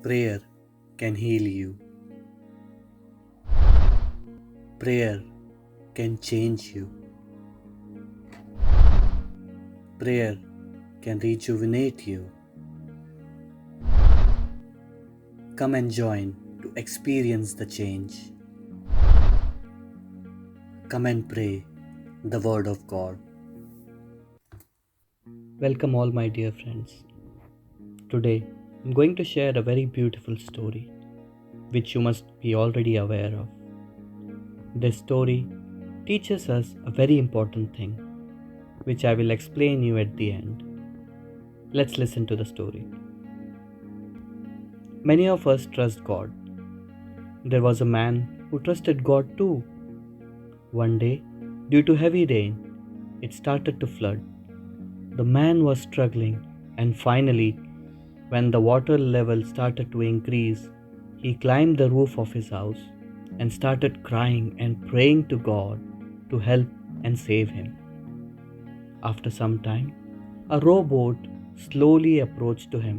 Prayer can heal you. Prayer can change you. Prayer can rejuvenate you. Come and join to experience the change. Come and pray the Word of God. Welcome, all my dear friends. Today, I'm going to share a very beautiful story which you must be already aware of. This story teaches us a very important thing which I will explain you at the end. Let's listen to the story. Many of us trust God. There was a man who trusted God too. One day, due to heavy rain, it started to flood. The man was struggling, and finally, when the water level started to increase, he climbed the roof of his house and started crying and praying to God to help and save him. After some time, a rowboat slowly approached to him,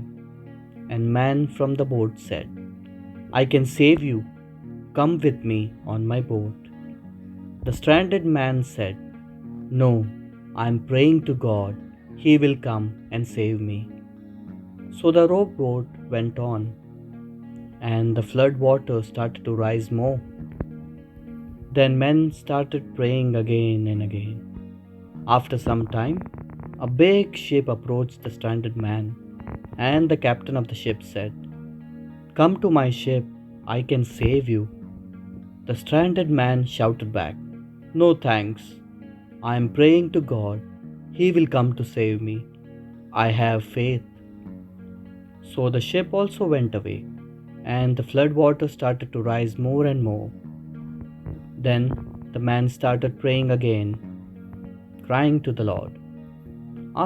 and man from the boat said, "I can save you. Come with me on my boat." The stranded man said, "No, I am praying to God. He will come and save me." So the rowboat went on, and the flood water started to rise more. Then men started praying again and again. After some time, a big ship approached the stranded man, and the captain of the ship said, "Come to my ship, I can save you." The stranded man shouted back, "No thanks. I am praying to God. He will come to save me. I have faith." So the ship also went away, and the flood water started to rise more and more. Then the man started praying again, crying to the Lord.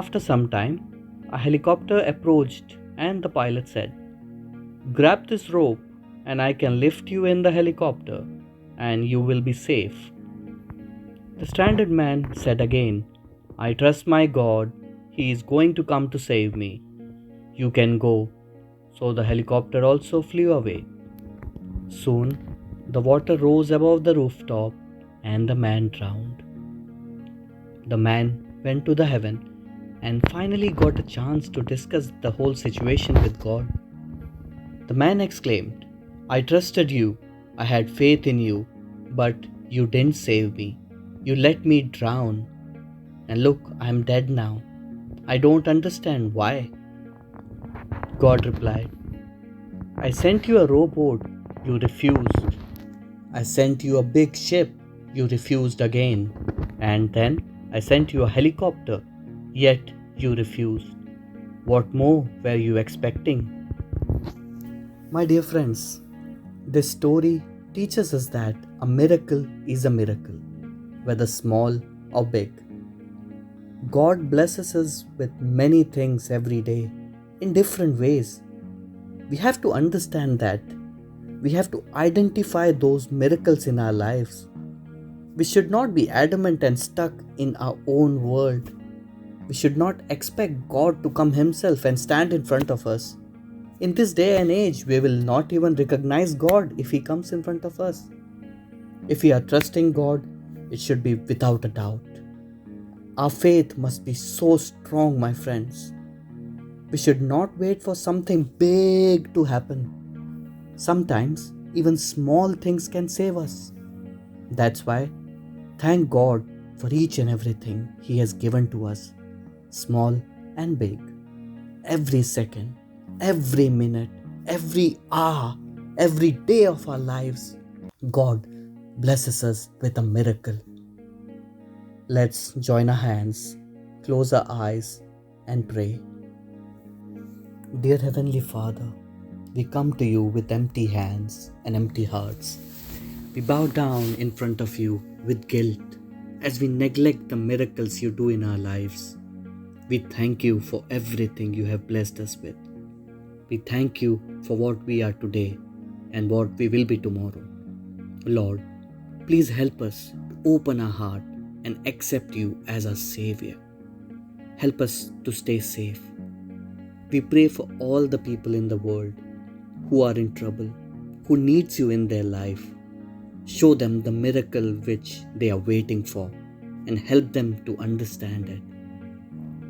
After some time, a helicopter approached, and the pilot said, "Grab this rope, and I can lift you in the helicopter, and you will be safe." The stranded man said again, "I trust my God. He is going to come to save me. You can go." So the helicopter also flew away. Soon, the water rose above the rooftop, and the man drowned. The man went to the heaven and finally got a chance to discuss the whole situation with God. The man exclaimed, "I trusted you, I had faith in you, but you didn't save me. You let me drown, and look, I am dead now. I don't understand why." God replied, "I sent you a rowboat, you refused. I sent you a big ship, you refused again. And then I sent you a helicopter, yet you refused. What more were you expecting?" My dear friends, this story teaches us that a miracle is a miracle, whether small or big. God blesses us with many things every day in different ways. We have to understand that. We have to identify those miracles in our lives. We should not be adamant and stuck in our own world. We should not expect God to come Himself and stand in front of us. In this day and age, we will not even recognize God if He comes in front of us. If we are trusting God, it should be without a doubt. Our faith must be so strong, my friends. We should not wait for something big to happen. Sometimes, even small things can save us. That's why, thank God for each and everything He has given to us, small and big. Every second, every minute, every hour, every day of our lives, God blesses us with a miracle. Let's join our hands, close our eyes, and pray. Dear Heavenly Father, we come to you with empty hands and empty hearts. We bow down in front of you with guilt as we neglect the miracles you do in our lives. We thank you for everything you have blessed us with. We thank you for what we are today and what we will be tomorrow. Lord, please help us to open our heart and accept you as our Savior. Help us to stay safe. We pray for all the people in the world who are in trouble, who needs you in their life. Show them the miracle which they are waiting for and help them to understand it.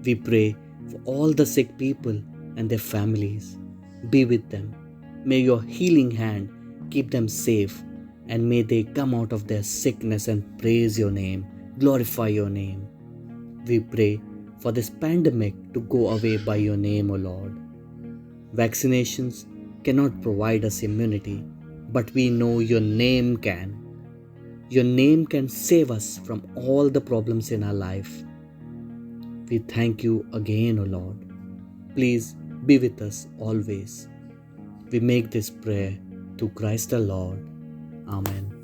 We pray for all the sick people and their families. Be with them. May your healing hand keep them safe, and may they come out of their sickness and praise your name, glorify your name. We pray for this pandemic to go away by your name, O Lord. Vaccinations cannot provide us immunity, but we know your name can. Your name can save us from all the problems in our life. We thank you again, O Lord. Please be with us always. We make this prayer through Christ the Lord. Amen.